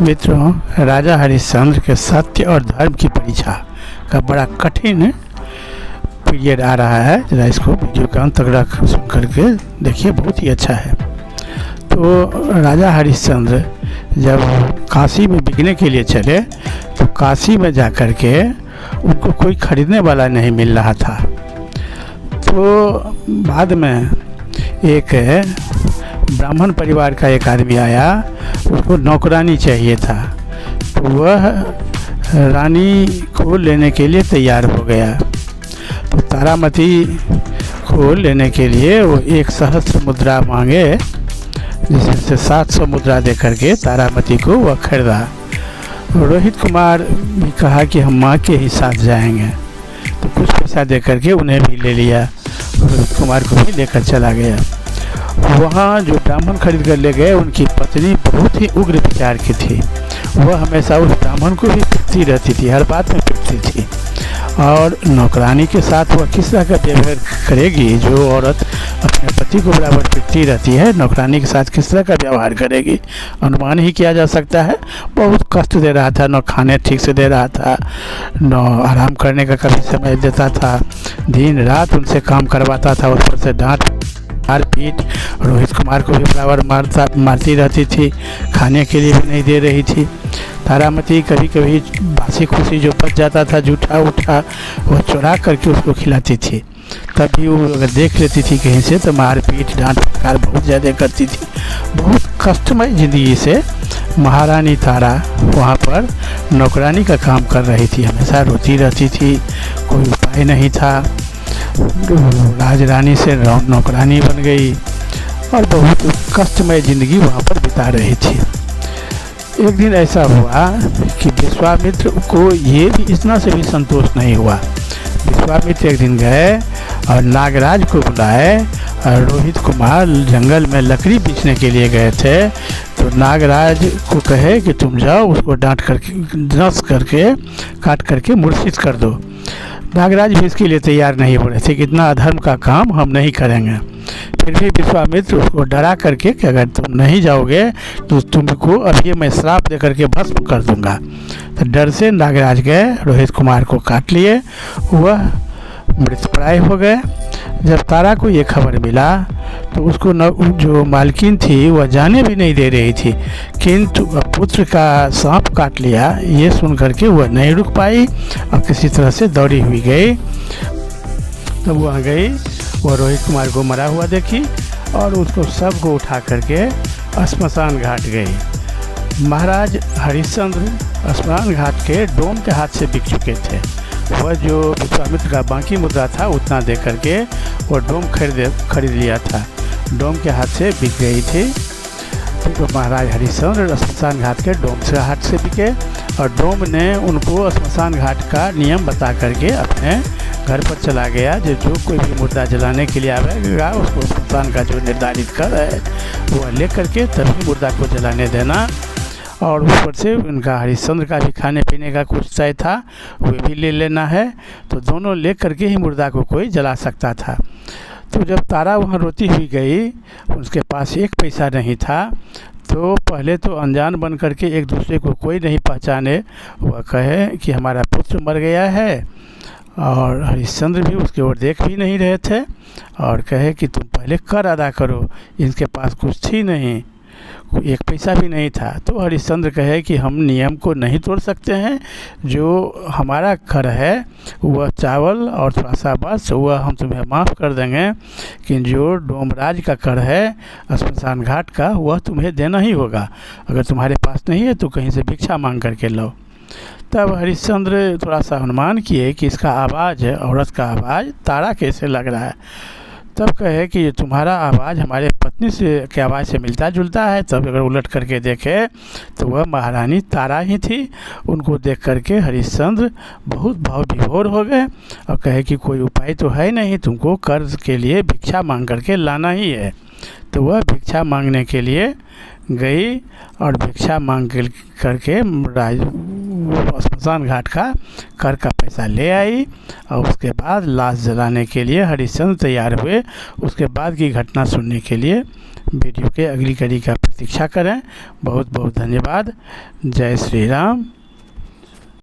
मित्रों, राजा हरिश्चंद्र के सत्य और धर्म की परीक्षा का बड़ा कठिन पीरियड आ रहा है। जरा इसको वीडियो का अंत तक सुन करके देखिए, बहुत ही अच्छा है। तो राजा हरिश्चंद्र जब काशी में बिकने के लिए चले तो काशी में जा कर के उनको कोई खरीदने वाला नहीं मिल रहा था। तो बाद में एक ब्राह्मण परिवार का एक आदमी आया, उसको नौकरानी चाहिए था। तो वह रानी को लेने के लिए तैयार हो गया। तो तारामती को लेने के लिए वो 1 सहस्त्र मुद्रा मांगे, जिससे 700 मुद्रा दे करके तारामती को वह खरीदा। रोहित कुमार भी कहा कि हम माँ के ही साथ जाएंगे, तो कुछ पैसा दे करके उन्हें भी ले लिया। रोहित कुमार को भी लेकर चला गया। वहाँ जो ब्राह्मण खरीद कर ले गए, उनकी पत्नी बहुत ही उग्र विचार की थी। वह हमेशा उस ब्राह्मण को भी पीटती रहती थी, हर बात में पीटती थी। और नौकरानी के साथ वह किस तरह का व्यवहार करेगी? जो औरत अपने पति को बराबर पीटती रहती है, नौकरानी के साथ किस तरह का व्यवहार करेगी, अनुमान ही किया जा सकता है। बहुत कष्ट दे रहा था, न खाने ठीक से दे रहा था, न आराम करने का कभी समय देता था, दिन रात उनसे काम करवाता था, ऊपर से डांट मारपीट। रोहित कुमार को भी बराबर मारती रहती थी, खाने के लिए भी नहीं दे रही थी। तारामती कभी कभी बासी खुशी जो बच जाता था, जूठा उठा, वह चुरा करके उसको खिलाती थी। तभी वो अगर देख लेती थी कहीं से तो मारपीट डांट फटकार बहुत ज़्यादा करती थी। बहुत कष्टमय ज़िंदगी से महारानी तारा वहाँ पर नौकरानी का काम कर रही थी, हमेशा रोती रहती थी, कोई उपाय नहीं था। राजरानी से नौकरानी बन गई और बहुत कष्टमय ज़िंदगी वहाँ पर बिता रही थी। एक दिन ऐसा हुआ कि विश्वामित्र को ये भी इतना से भी संतोष नहीं हुआ। विश्वामित्र एक दिन गए और नागराज को बुलाए। और रोहित कुमार जंगल में लकड़ी बीचने के लिए गए थे, तो नागराज को कहे कि तुम जाओ, उसको डांट करके नस करके काट करके मूर्छित कर दो। नागराज भी इसके लिए तैयार नहीं हो रहे थे कि इतना अधर्म का काम हम नहीं करेंगे। फिर भी विश्वामित्र उसको डरा करके कि अगर तुम नहीं जाओगे तो तुमको अभी मैं श्राप दे करके भस्म कर दूंगा। तो डर से नागराज गए, रोहित कुमार को काट लिए, वह मृतप्राय हो गए। जब तारा को ये खबर मिला तो उसको जो मालकिन थी वह जाने भी नहीं दे रही थी, किंतु पुत्र का सांप काट लिया ये सुन करके वह नहीं रुक पाई और किसी तरह से दौड़ी हुई गई। तब वहाँ गई, वह रोहित कुमार को मरा हुआ देखी और उसको सबको उठा करके श्मशान घाट गई। महाराज हरिश्चंद्र श्मशान घाट के डोम के हाथ से बिक चुके थे। वह जो विश्वामित्र का बाकी मुद्रा था उतना दे करके वो डोम खरीद लिया था, डोम के हाथ से बिक गई थी। तो महाराज हरिश्चंद्र श्मशान घाट के डोम से हाथ से बिके और डोम ने उनको श्मशान घाट का नियम बता करके अपने घर पर चला गया। जो कोई भी मुर्दा जलाने के लिए आएगा उसको श्मशान का जो निर्धारित कर है वह ले करके तभी मुर्दा को जलाने देना। और ऊपर से उनका हरिश्चंद्र का भी खाने पीने का कुछ तय था, वे भी ले लेना है। तो दोनों ले करके ही मुर्दा को कोई जला सकता था। तो जब तारा वहाँ रोती हुई गई, उसके पास 1 पैसा नहीं था। तो पहले तो अनजान बन करके एक दूसरे को कोई नहीं पहचाने, वह कहे कि हमारा पुत्र मर गया है। और हरिश्चंद्र भी उसकी ओर देख भी नहीं रहे थे और कहे कि तुम पहले कर अदा करो। इनके पास कुछ थी नहीं, 1 पैसा भी नहीं था। तो हरिश्चंद्र कहे कि हम नियम को नहीं तोड़ सकते हैं, जो हमारा कर है वह चावल और थोड़ा सा बस वह हम तुम्हें माफ़ कर देंगे, कि जो डोमराज का कर है श्मशान घाट का वह तुम्हें देना ही होगा। अगर तुम्हारे पास नहीं है तो कहीं से भिक्षा मांग करके लो। तब हरिश्चंद्र थोड़ा सा अनुमान किए कि इसका आवाज़ है, औरत का आवाज़ तारा कैसे लग रहा है। तब कहे कि ये तुम्हारा आवाज़ हमारे पत्नी से के आवाज़ से मिलता जुलता है। तब अगर उलट करके देखे तो वह महारानी तारा ही थी। उनको देख करके हरिश्चंद्र बहुत भाव विभोर हो गए और कहे कि कोई उपाय तो है नहीं, तुमको कर्ज के लिए भिक्षा मांग करके लाना ही है। तो वह भिक्षा मांगने के लिए गई और भिक्षा मांग करके श्मशान घाट का कर का पैसा ले आई। और उसके बाद लाश जलाने के लिए हरिश्चंद्र तैयार हुए। उसके बाद की घटना सुनने के लिए वीडियो के अगली कड़ी का प्रतीक्षा करें। बहुत बहुत धन्यवाद। जय श्री राम।